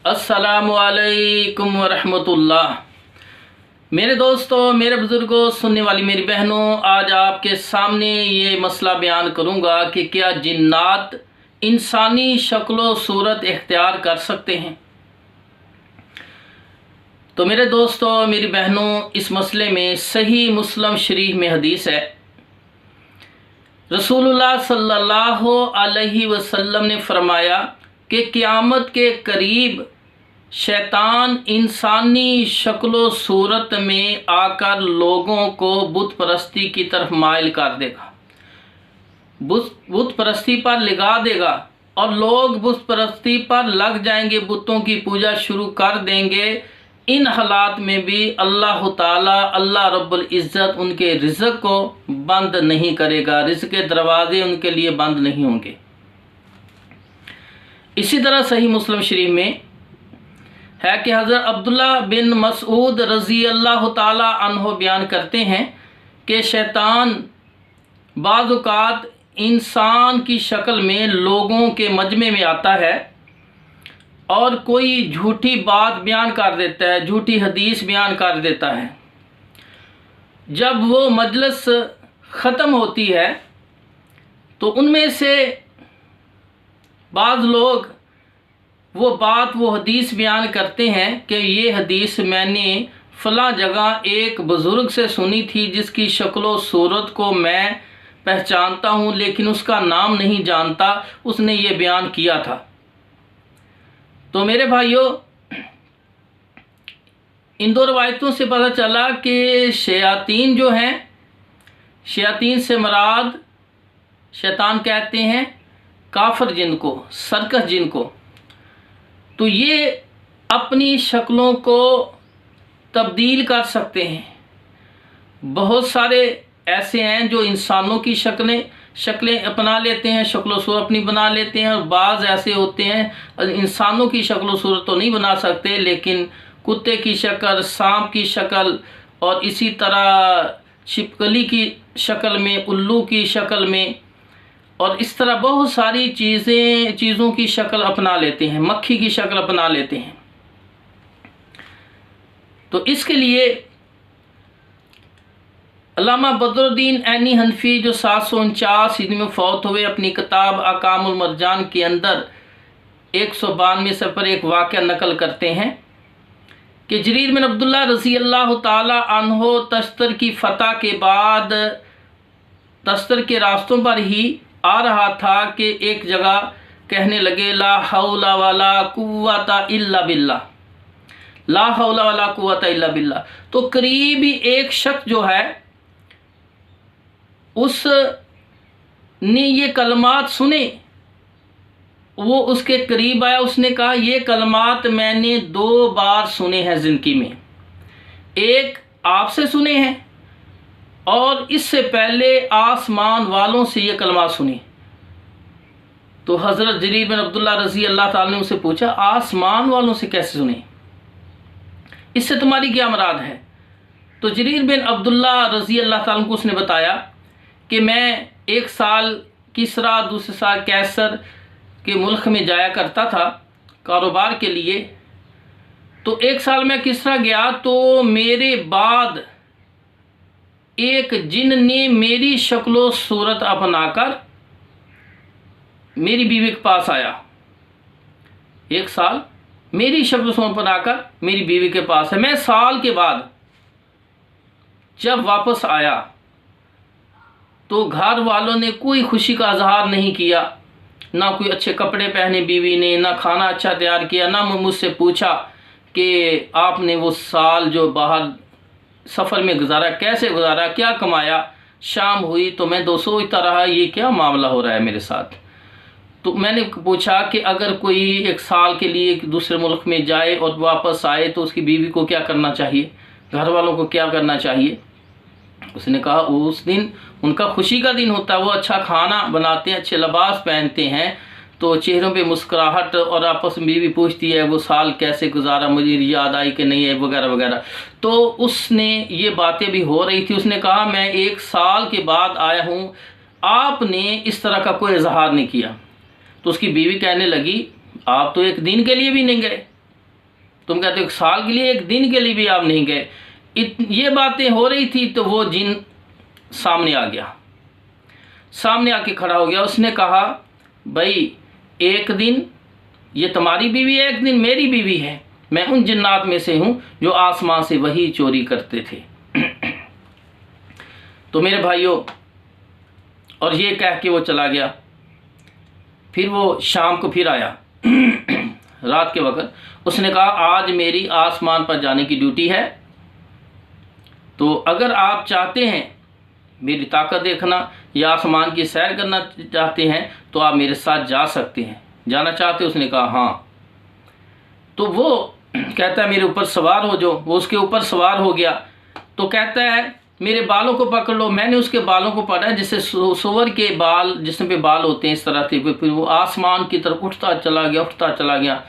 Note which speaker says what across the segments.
Speaker 1: अस्सलामुअलैकुम वरहमतुल्लाह। मेरे दोस्तों, मेरे बुज़ुर्गों, सुनने वाली मेरी बहनों, आज आपके सामने ये मसला बयान करूँगा कि क्या जिन्नात इंसानी शक्ल सूरत इख्तियार कर सकते हैं। तो मेरे दोस्तों, मेरी बहनों, इस मसले में सही मुस्लिम शरीफ में हदीस है। रसूलुल्लाह सल्लल्लाहु अलैहि वसल्लम ने फरमाया कि क़यामत के करीब शैतान इंसानी शक्ल सूरत में आकर लोगों को बुत परस्ती की तरफ माइल कर देगा, बुत परस्ती पर लगा देगा और लोग बुत परस्ती पर लग जाएंगे, बुतों की पूजा शुरू कर देंगे। इन हालात में भी अल्लाह ताला, अल्लाह रब्बुल इज़्ज़त उनके रिज़्क़ को बंद नहीं करेगा, रिज़्क़ के दरवाजे उनके लिए बंद नहीं होंगे। इसी तरह सही मुस्लिम शरीफ में है कि हज़रत अब्दुल्ला बिन मसूद रज़ी अल्लाह ताला अन्हो बयान करते हैं कि शैतान बाज़ औक़ात इंसान की शक्ल में लोगों के मजमे में आता है और कोई झूठी बात बयान कर देता है, झूठी हदीस बयान कर देता है। जब वो मजलिस ख़त्म होती है तो उनमें से बाज़ लोग वो हदीस बयान करते हैं कि ये हदीस मैंने फ़लाँ जगह एक बुज़ुर्ग से सुनी थी जिसकी शक्ल सूरत को मैं पहचानता हूँ लेकिन उसका नाम नहीं जानता, उसने ये बयान किया था। तो मेरे भाइयों, इन दो रवायतों से पता चला कि शयातीन जो हैं, शयातीन से मुराद शैतान कहते हैं काफिर जिन को, सरकस जिन को। तो ये अपनी शक्लों को तब्दील कर सकते हैं। बहुत सारे ऐसे हैं जो इंसानों की शक्लें अपना लेते हैं, शक्ल सूरत अपनी बना लेते हैं, और बाज़ ऐसे होते हैं इंसानों की शक्ल सूरत तो नहीं बना सकते लेकिन कुत्ते की शक्ल, सांप की शक्ल और इसी तरह छिपकली की शक्ल में, उल्लू की शक्ल में, और इस तरह बहुत सारी चीज़ों की शक्ल अपना लेते हैं, मक्खी की शक्ल अपना लेते हैं। तो इसके लिए अल्लामा बदरुद्दीन ऐनी हनफी जो 749 हिजरी में फौत हुए, अपनी किताब अकामुल मरजान के अंदर 192 सफ़र एक वाक़या नकल करते हैं कि जरीर बिन अब्दुल्ला रज़ी अल्लाह ताला अन्हो तश्तर की फ़तह के बाद तश्तर के रास्तों पर ही आ रहा था कि एक जगह कहने लगे ला हौला वला कुव्वता इल्ला बिल्लाह, ला हौला वला कुव्वता इल्ला बिल्लाह। तो करीब ही एक शख्स जो है उसने ये कलमात सुने, वो उसके करीब आया, उसने कहा ये कलमात मैंने 2 बार सुने हैं ज़िंदगी में, एक आपसे सुने हैं और इससे पहले आसमान वालों से ये कलमात सुनी। तो हज़रत जरीर बिन अब्दुल्ला रज़ी अल्लाह ताला ने उनसे पूछा आसमान वालों से कैसे सुने, इससे तुम्हारी क्या मुराद है। तो जरीर बिन अब्दुल्ला रज़ी अल्लाह ताला को उसने बताया कि मैं एक साल किसरा, दूसरे साल कैसर के मुल्क में जाया करता था कारोबार के लिए। तो एक साल मैं किसरा गया तो मेरे बाद एक जिन ने मेरी शक्ल सूरत अपनाकर मेरी बीवी के पास आया। एक साल मेरी शक्ल सूरत अपनाकर मेरी बीवी के पास है। मैं साल के बाद जब वापस आया तो घर वालों ने कोई खुशी का इजहार नहीं किया, ना कोई अच्छे कपड़े पहने बीवी ने, ना खाना अच्छा तैयार किया, ना मुझसे पूछा कि आपने वो साल जो बाहर सफ़र में गुजारा कैसे गुजारा, क्या कमाया। शाम हुई तो मैं सोचता रहा ये क्या मामला हो रहा है मेरे साथ। तो मैंने पूछा कि अगर कोई एक साल के लिए दूसरे मुल्क में जाए और वापस आए तो उसकी बीवी को क्या करना चाहिए, घर वालों को क्या करना चाहिए। उसने कहा उस दिन उनका खुशी का दिन होता है, वो अच्छा खाना बनाते हैं, अच्छे लिबास पहनते हैं, तो चेहरों पे मुस्कुराहट, और आपस में बीवी पूछती है वो साल कैसे गुजारा, मुझे याद आई कि नहीं है, वगैरह वगैरह। तो उसने ये बातें भी हो रही थी। उसने कहा मैं एक साल के बाद आया हूँ, आपने इस तरह का कोई इजहार नहीं किया। तो उसकी बीवी कहने लगी आप तो एक दिन के लिए भी नहीं गए, तुम कहते हो 1 साल के लिए, 1 दिन के लिए भी आप नहीं गए। ये बातें हो रही थी तो वो जिन सामने आ गया, सामने आके खड़ा हो गया। उसने कहा भाई 1 दिन ये तुम्हारी बीवी है, 1 दिन मेरी बीवी है। मैं उन जिन्नात में से हूँ जो आसमान से वही चोरी करते थे। तो मेरे भाइयों, और ये कह के वो चला गया। फिर वो शाम को फिर आया रात के वक़्त। उसने कहा आज मेरी आसमान पर जाने की ड्यूटी है, तो अगर आप चाहते हैं मेरी ताकत देखना या आसमान की सैर करना चाहते हैं तो आप मेरे साथ जा सकते हैं। जाना चाहते? उसने कहा हाँ। तो वो कहता है मेरे ऊपर सवार हो जो। वो उसके ऊपर सवार हो गया। तो कहता है मेरे बालों को पकड़ लो। मैंने उसके बालों को पकड़ा जैसे सूअर के बाल, जिसमें पे बाल होते हैं, इस तरह से। फिर वो आसमान की तरफ उठता चला गया, उठता चला गया।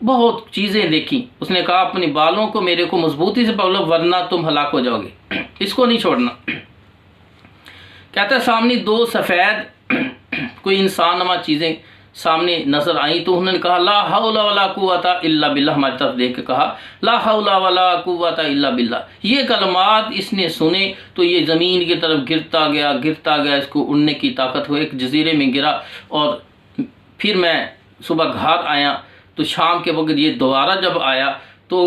Speaker 1: बहुत चीज़ें देखी। उसने कहा अपने बालों को मेरे को मजबूती से पकड़ो वरना तुम हलाक हो जाओगे, इसको नहीं छोड़ना। कहता है सामने 2 सफ़ेद कोई इंसान नुमा चीज़ें सामने नजर आई। तो उन्होंने कहा ला हौला वला कुव्वता इल्ला बिल्लाह। हमारी तरफ देख के कहा ला हौला वला कुव्वता इल्ला बिल्लाह। ये कलमात इसने सुने तो ये ज़मीन की तरफ गिरता गया, गिरता गया। इसको उड़ने की ताकत हो, एक जजीरे में गिरा। और फिर मैं सुबह घर आया तो शाम के वक्त ये दोबारा जब आया तो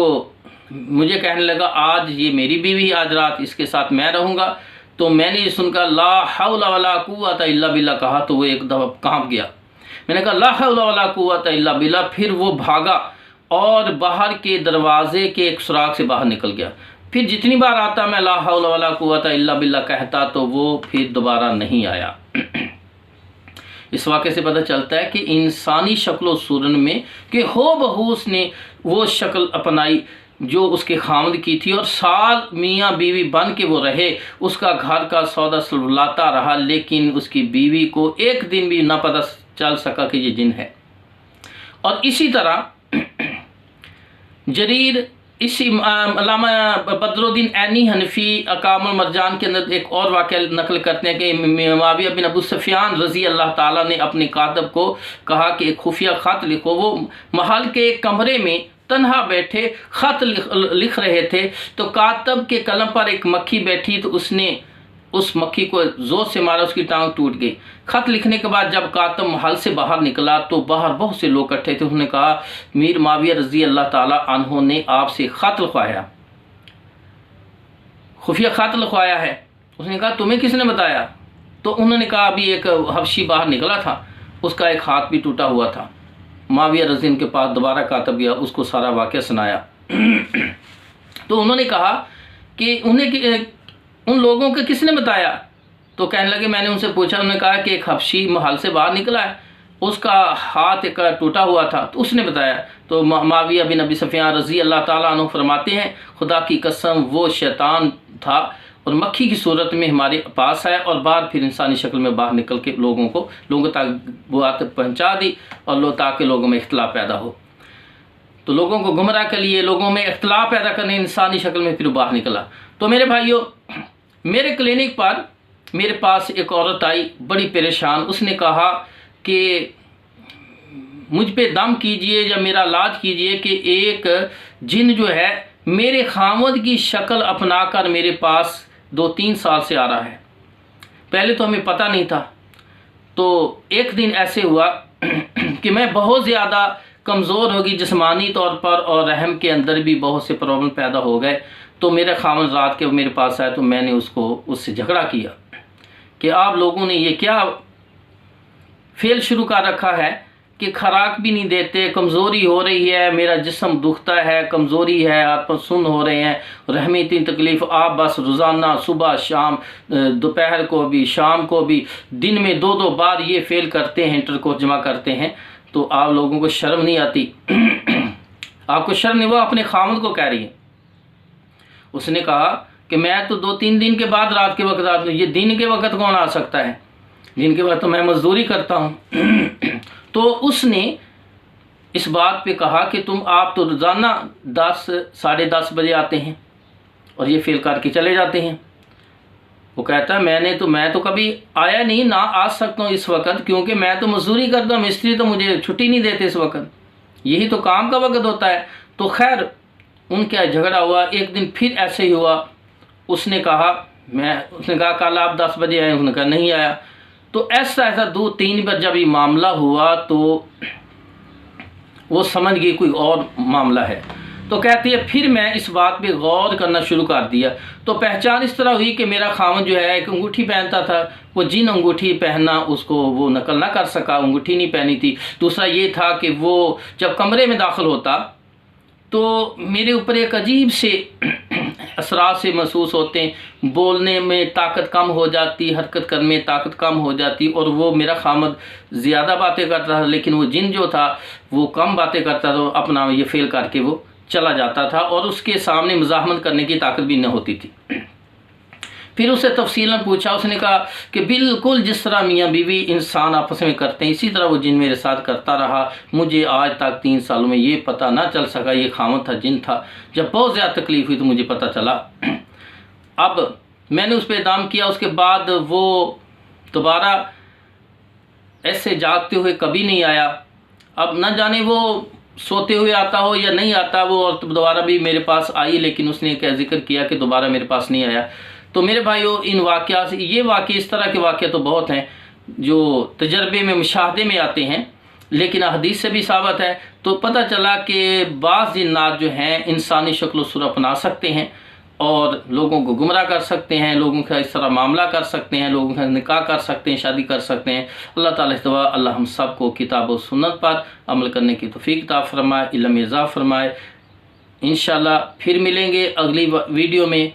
Speaker 1: मुझे कहने लगा आज ये मेरी बीवी, आज रात इसके साथ मैं रहूँगा। तो मैंने ये सुनकर ला हौला वला कुव्वता इल्ला बिल्लाह कहा तो वो एक दफ़ा कांप गया। मैंने कहा ला हौला वला कुव्वता इल्ला बिल्लाह। फिर वो भागा और बाहर के दरवाजे के एक सुराख से बाहर निकल गया। फिर जितनी बार आता मैं ला हौला वला कुव्वता इल्ला बिल्लाह कहता तो वो फिर दोबारा नहीं आया। इस वाक़े से पता चलता है कि इंसानी शक्ल और सूरत में कि हो बहू उसने वो शक्ल अपनाई जो उसके खामद की थी, और साल मियाँ बीवी बन के वो रहे। उसका घर का सौदा सुलझाता रहा, लेकिन उसकी बीवी को एक दिन भी ना पता चल सका कि ये जिन है। और इसी तरह जरीर इसी अल्लामा बदरुद्दीन ऐनी हनफी अकामुल मरजान के अंदर एक और वाक़या नकल करते हैं कि मुआविया बिन अबू सुफियान रज़ी अल्लाह ताला ने अपने कातब को कहा कि एक खुफिया ख़त लिखो। वो महल के एक कमरे में तन्हा बैठे ख़त लिख रहे थे। तो कातब के कलम पर एक मक्खी बैठी तो उसने उस मक्खी को ज़ोर से मारा, उसकी टांग टूट गई। ख़त लिखने के बाद जब कातब महल से बाहर निकला तो बाहर बहुत से लोग इकट्ठे थे। उन्होंने कहा मीर मुआविया रज़ी अल्लाह ताला अन्हो ने आपसे ख़त लिखवाया, खुफिया ख़त लिखवाया है। उसने कहा तुम्हें किसने बताया? तो उन्होंने कहा अभी एक हबशी बाहर निकला था, उसका एक हाथ भी टूटा हुआ था। मुआविया रज़ी के पास दोबारा कातब गया, उसको सारा वाक़या सुनाया। तो उन्होंने कहा कि उन्हें उन लोगों को किसने बताया? तो कहने लगे मैंने उनसे पूछा। उन्होंने कहा कि एक हबशी महल से बाहर निकला है, उसका हाथ एक टूटा हुआ था, तो उसने बताया। तो मुआविया बिन अबी सुफियान रज़ी अल्लाह ताला अन्हु फरमाते हैं खुदा की कसम वो शैतान था और मक्खी की सूरत में हमारे पास आया और बाहर फिर इंसानी शक्ल में बाहर निकल के लोगों तक बात पहुँचा दी और ताकि लोगों में इख्तिलाफ पैदा हो। तो लोगों को गुमराह के लिए, लोगों में इख्तिलाफ पैदा करने इंसानी शक्ल में फिर बाहर निकला। तो मेरे भाइयों, मेरे क्लिनिक पर मेरे पास एक औरत आई बड़ी परेशान। उसने कहा कि मुझ पे दम कीजिए या मेरा इलाज कीजिए कि एक जिन जो है मेरे खामद की शक्ल अपनाकर मेरे पास 2-3 साल से आ रहा है। पहले तो हमें पता नहीं था। तो एक दिन ऐसे हुआ कि मैं बहुत ज़्यादा कमज़ोर होगी जिस्मानी तौर पर और रहम के अंदर भी बहुत से प्रॉब्लम पैदा हो गए। तो मेरे खामद रात के मेरे पास आया तो मैंने उससे झगड़ा किया कि आप लोगों ने ये क्या फेल शुरू कर रखा है कि खुराक भी नहीं देते, कमज़ोरी हो रही है, मेरा जिस्म दुखता है, कमज़ोरी है, आप सुन हो रहे हैं, रहमी इतनी तकलीफ़, आप बस रोज़ाना सुबह शाम दोपहर को भी शाम को भी दिन में 2-2 बार ये फेल करते हैं, इंटरकोर्स जमा करते हैं। तो आप लोगों को शर्म नहीं आती? आपको शर्म नहीं? वो अपने खामद को कह रही है। उसने कहा कि मैं तो 2-3 दिन के बाद रात के वक्त आता हूँ, ये दिन के वक्त कौन आ सकता है? दिन के वक्त तो मैं मजदूरी करता हूँ। तो उसने इस बात पे कहा कि आप तो रोज़ाना 10-10:30 बजे आते हैं और ये फेल करके चले जाते हैं। वो कहता है मैं तो कभी आया नहीं, ना आ सकता हूँ इस वक्त, क्योंकि मैं तो मजदूरी करता हूँ, मिस्त्री तो मुझे छुट्टी नहीं देते इस वक्त, यही तो काम का वक्त होता है। तो खैर उनका झगड़ा हुआ। एक दिन फिर ऐसे ही हुआ, उसने कहा कल आप 10 बजे आए, उसने कहा नहीं आया। तो ऐसा 2-3 बार जब ये मामला हुआ तो वो समझ गई कोई और मामला है। तो कहती है फिर मैं इस बात पे गौर करना शुरू कर दिया। तो पहचान इस तरह हुई कि मेरा खामद जो है एक अंगूठी पहनता था, वो जिन अंगूठी पहनना उसको वो नकल ना कर सका, अंगूठी नहीं पहनी थी। दूसरा ये था कि वो जब कमरे में दाखिल होता तो मेरे ऊपर एक अजीब से असरात से महसूस होते हैं, बोलने में ताकत कम हो जाती, हरकत करने में ताकत कम हो जाती, और वो मेरा खामद ज़्यादा बातें करता था लेकिन वो जिन जो था वो कम बातें करता था, अपना ये फेल करके वो चला जाता था और उसके सामने मुज़ाहमत करने की ताकत भी न होती थी। फिर उससे तफसीलन पूछा, उसने कहा कि बिल्कुल जिस तरह मियाँ बीवी इंसान आपस में करते हैं इसी तरह वो जिन मेरे साथ करता रहा। मुझे आज तक 3 सालों में ये पता ना चल सका ये खामद था जिन था। जब बहुत ज़्यादा तकलीफ़ हुई तो मुझे पता चला। अब मैंने उस पर इक़दाम किया। उसके बाद वो दोबारा ऐसे जागते हुए कभी नहीं आया। अब न जाने वो सोते हुए आता हो या नहीं आता वो, और दोबारा भी मेरे पास आई लेकिन उसने क्या जिक्र किया कि दोबारा मेरे पास नहीं आया। तो मेरे भाइयों, इन वाक़या से ये वाक़े, इस तरह के वाक़े तो बहुत हैं जो तजर्बे में मुशाहदे में आते हैं, लेकिन हदीस से भी साबित है। तो पता चला कि बाज़ जिन्नात जो हैं इंसानी शक्ल सूरत अपना सकते हैं और लोगों को गुमराह कर सकते हैं, लोगों का इस तरह मामला कर सकते हैं, लोगों का निकाह कर सकते हैं, शादी कर सकते हैं। अल्लाह ताला अल्लाह हम सब को किताब और सुन्नत पर अमल करने की तौफीक अता फरमाए, इल्म इज़ाफ़ा फरमाए। इंशाअल्लाह फिर मिलेंगे अगली वीडियो में।